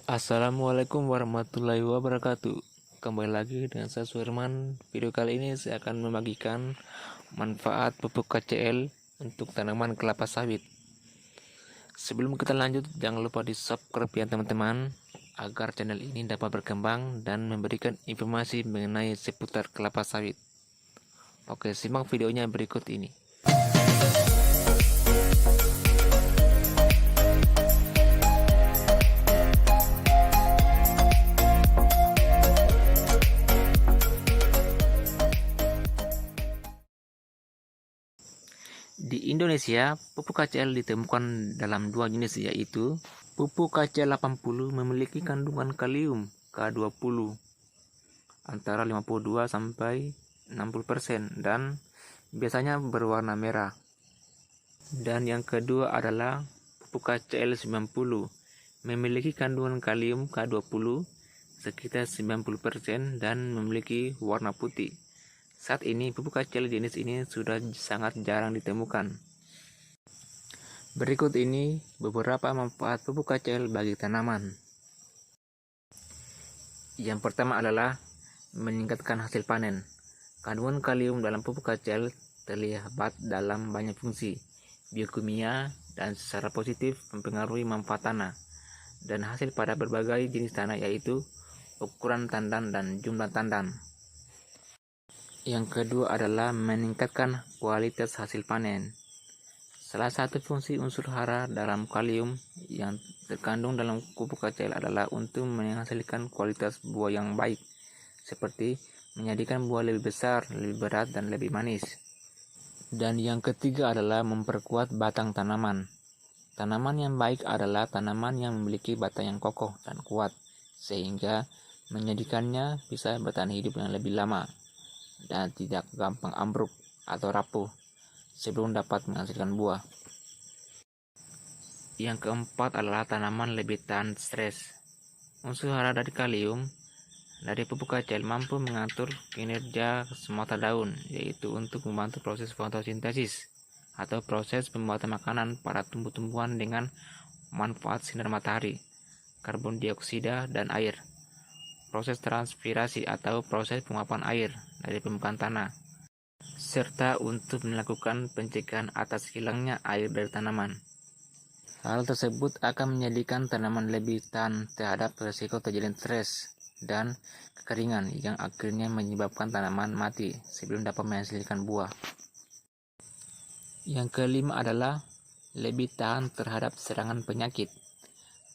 Assalamualaikum warahmatullahi wabarakatuh. Kembali lagi dengan saya Suherman. Video kali ini saya akan membagikan manfaat pupuk KCL untuk tanaman kelapa sawit. Sebelum kita lanjut, jangan lupa di subscribe ya teman-teman, agar channel ini dapat berkembang dan memberikan informasi mengenai seputar kelapa sawit. Oke, simak videonya berikut ini. Di Indonesia, pupuk KCL ditemukan dalam dua jenis, yaitu pupuk KCL 80 memiliki kandungan kalium K20 antara 52 sampai 60% dan biasanya berwarna merah. Dan yang kedua adalah pupuk KCL 90 memiliki kandungan kalium K20 sekitar 90% dan memiliki warna putih. Saat ini pupuk KCL jenis ini sudah sangat jarang ditemukan. Berikut ini beberapa manfaat pupuk KCL bagi tanaman. Yang pertama adalah meningkatkan hasil panen. Kandungan kalium dalam pupuk KCL terlibat dalam banyak fungsi biokimia dan secara positif mempengaruhi manfaat tanah dan hasil pada berbagai jenis tanah, yaitu ukuran tandan dan jumlah tandan. Yang kedua adalah meningkatkan kualitas hasil panen. Salah satu fungsi unsur hara dalam kalium yang terkandung dalam pupuk KCL adalah untuk menghasilkan kualitas buah yang baik, seperti menjadikan buah lebih besar, lebih berat, dan lebih manis. Dan yang ketiga adalah memperkuat batang tanaman. Tanaman yang baik adalah tanaman yang memiliki batang yang kokoh dan kuat, sehingga menjadikannya bisa bertahan hidup yang lebih lama dan tidak gampang ambruk atau rapuh sebelum dapat menghasilkan buah. Yang keempat adalah tanaman lebih tahan stres. Unsur hara dari kalium dari pupuk KCL mampu mengatur kinerja semata daun, yaitu untuk membantu proses fotosintesis atau proses pembuatan makanan pada tumbuh-tumbuhan dengan manfaat sinar matahari, karbon dioksida, dan air. Proses transpirasi atau proses penguapan air dari permukaan tanah, serta untuk melakukan pencegahan atas hilangnya air dari tanaman. Hal tersebut akan menjadikan tanaman lebih tahan terhadap risiko terjadinya stres dan kekeringan yang akhirnya menyebabkan tanaman mati sebelum dapat menghasilkan buah. Yang kelima adalah lebih tahan terhadap serangan penyakit.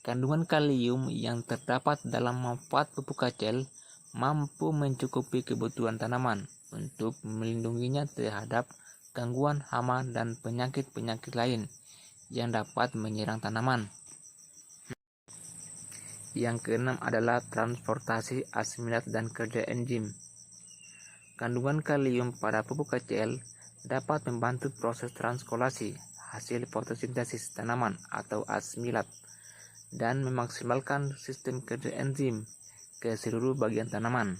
Kandungan kalium yang terdapat dalam manfaat pupuk KCL mampu mencukupi kebutuhan tanaman untuk melindunginya terhadap gangguan hama dan penyakit-penyakit lain yang dapat menyerang tanaman. Yang keenam adalah transportasi asimilat dan kerja enzim. Kandungan kalium pada pupuk KCL dapat membantu proses transkolasi hasil fotosintesis tanaman atau asimilat dan memaksimalkan sistem kerja enzim ke seluruh bagian tanaman.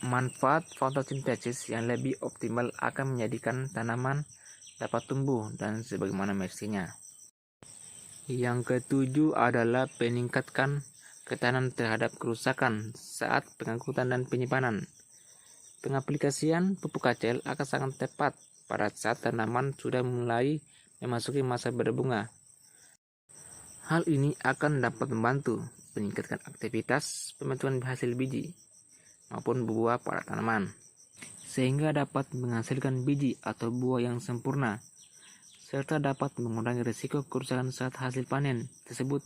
Manfaat fotosintesis yang lebih optimal akan menjadikan tanaman dapat tumbuh dan sebagaimana mestinya. Yang ketujuh adalah meningkatkan ketahanan terhadap kerusakan saat pengangkutan dan penyimpanan. Pengaplikasian pupuk KCL akan sangat tepat pada saat tanaman sudah mulai memasuki masa berbunga. Hal ini akan dapat membantu meningkatkan aktivitas pembentukan hasil biji maupun buah pada tanaman, sehingga dapat menghasilkan biji atau buah yang sempurna, serta dapat mengurangi risiko kerusakan saat hasil panen tersebut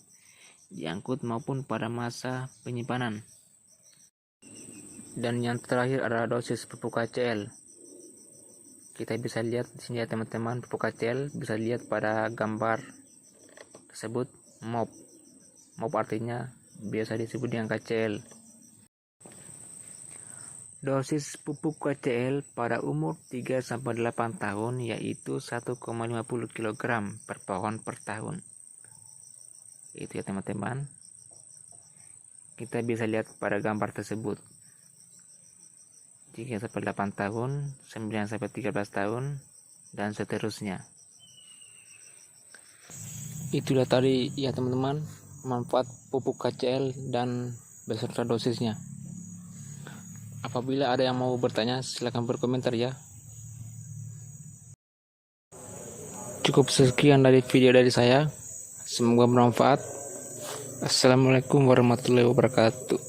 diangkut maupun pada masa penyimpanan. Dan yang terakhir adalah dosis pupuk KCL. Kita bisa lihat di sini ya teman-teman, pupuk KCL bisa lihat pada gambar tersebut. MOP artinya biasa disebut dengan KCL. Dosis pupuk KCL pada umur 3-8 tahun yaitu 1,50 kg per pohon per tahun. Itu ya teman-teman. Kita bisa lihat pada gambar tersebut. 3-8 tahun, 9-13 tahun, dan seterusnya. Itulah tadi ya teman-teman, manfaat pupuk KCL dan beserta dosisnya. Apabila ada yang mau bertanya, silakan berkomentar ya. Cukup sekian dari video dari saya. Semoga bermanfaat. Assalamualaikum warahmatullahi wabarakatuh.